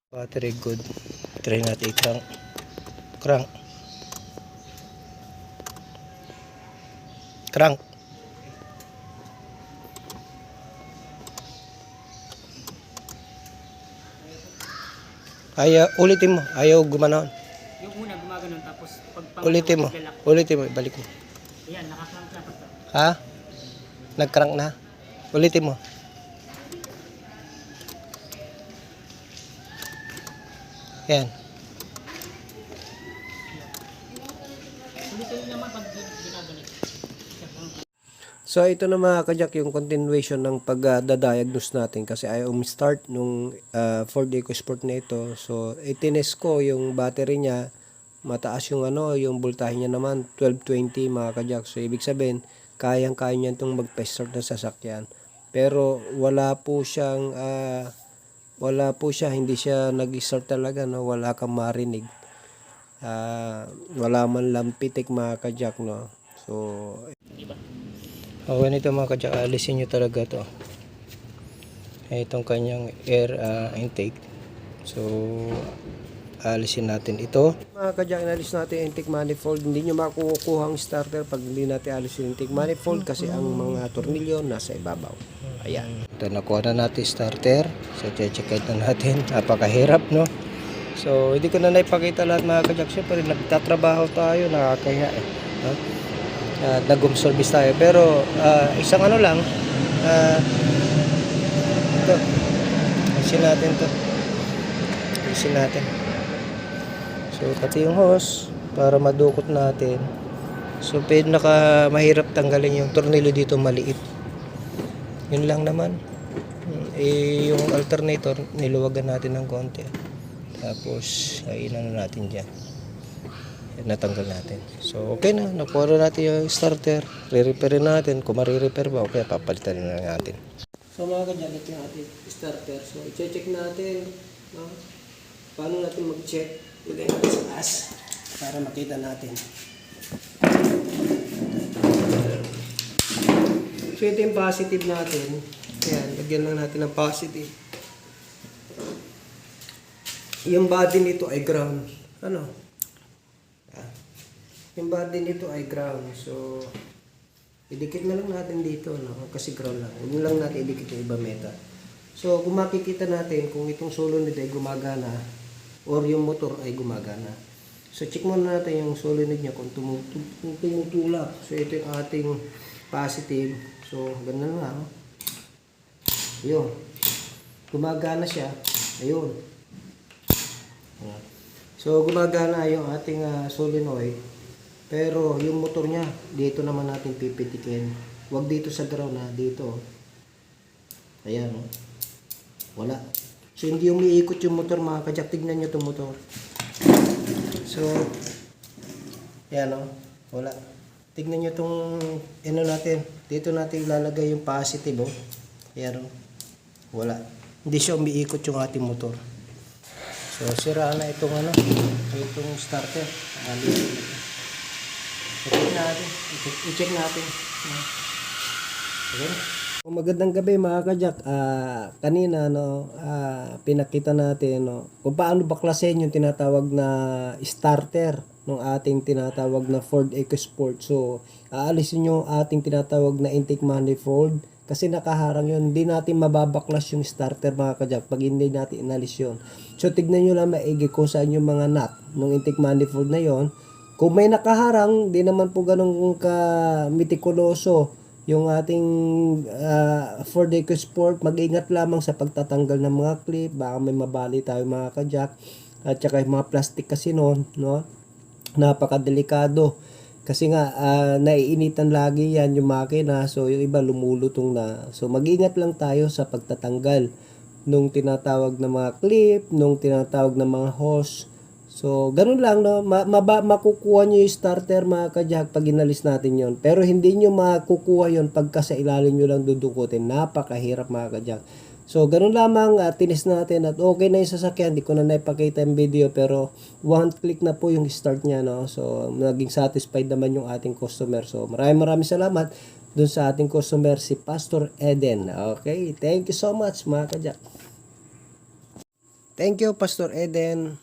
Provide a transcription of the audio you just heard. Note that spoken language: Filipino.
Battery good. Try natin i-crank. Crank. Crank. Ulitin mo. Ayaw gumanon. Yung una gumaganon tapos pag Ulitin mo. Ulitin mo. Ibalik mo. Ayan, nakakrank na pa. Ha? Nag-crank na? Ulitin mo. Yan. Ulitin naman pag ginagalit. So ito na mga kajak yung continuation ng pagdadiagnose natin kasi ayaw start nung Ford EcoSport na ito. So itines ko yung battery niya, mataas yung yung voltahe niya naman 1220 mga kajak. So ibig sabihin kayang-kaya niya itong magpa-start na sasakyan. Pero wala po siya, hindi siya nag-start talaga, no? Wala kang marinig. Wala man lang pitik mga kajak, no? So ganito mga kajak, alisin nyo talaga to. Itong kanyang air intake. So alisin natin ito. Mga kajak, inalis natin intake manifold. Hindi nyo makukuha ang starter pag hindi natin alisin intake manifold kasi ang mga tornilyo nasa ibabaw. Ayan. Ito, nakuha na natin starter. So check na natin. Napakahirap, no? So hindi ko na naipakita lahat mga kajak. Siyempre nagtatrabaho tayo, nakakahiya eh, no? Nag-service tayo pero isang lang ito alisin natin so pati yung hose para madukot natin. So mahirap tanggalin yung tornilyo dito, maliit, yun lang naman. Yung alternator niluwagan natin ng konti tapos kainan na natin dyan, natanggal natin. So okay na, nakuha na natin yung starter. Re-repair natin, kung ma-repair ba okay, papalitan na natin. So mga kanya, ito yung ating starter. So i-check natin, no? Paano natin mag-check? Lagay natin sa taas para makita natin. So ito yung positive natin. Ayan, lagyan lang natin ng positive. Yung body nito ay ground. Yung body nito ay ground. So idikit na lang natin dito, no? Kasi ground lang. Huwag lang natin idikit yung iba meta. So kung makikita natin kung itong solenoid ay gumagana or yung motor ay gumagana. So check muna natin yung solenoid niya kung tumutulak. So ito yung ating positive. So ganun nga, oh. Ayun. Gumagana siya. Ayun. So gumagana yung ating solenoid. Pero yung motor niya, dito naman natin pipitikin. Huwag dito sa ground, dito. Ayan, oh. Wala. So hindi umiikot yung motor mga kajak. Tignan nyo itong motor. So, ayan, oh. Wala. Tignan nyo itong natin. Dito natin ilalagay yung positive, oh. Ayan, oh. Wala. Hindi siya umiikot yung ating motor. So sira na itong itong starter. I-check natin. Okay. Magandang gabi mga kajak. Kanina pinakita natin kung paano baklasin yung tinatawag na starter ng ating tinatawag na Ford EcoSport. So aalisin yung ating tinatawag na intake manifold kasi nakaharang yun. Hindi natin mababaklas yung starter mga kajak pag hindi natin inalis yun. So tignan nyo lang maigi kung saan yung mga nut ng intake manifold na yon. Kung may nakaharang, di naman po ganun ka-mitikuloso yung ating Ford EcoSport. Mag-ingat lamang sa pagtatanggal ng mga clip. Baka may mabali tayo mga kajak. At saka yung mga plastic kasi no? Napakadelikado. Kasi nga, naiinitan lagi yan yung makina. So, yung iba lumulutong na. So, mag-ingat lang tayo sa pagtatanggal nung tinatawag na mga clip, nung tinatawag na mga hose. So, ganun lang, no? Makukuha nyo yung starter mga kajak pag inalis natin yon. Pero hindi nyo makukuha yon pagka sa ilalim nyo lang dudukutin. Napakahirap mga kajak. So, ganun lamang, tinis natin at okay na yung sasakyan. Hindi ko na naipakita yung video pero one click na po yung start niya, no? So, naging satisfied naman yung ating customer. So, maraming salamat dun sa ating customer, si Pastor Eden. Okay, thank you so much mga kajak. Thank you, Pastor Eden.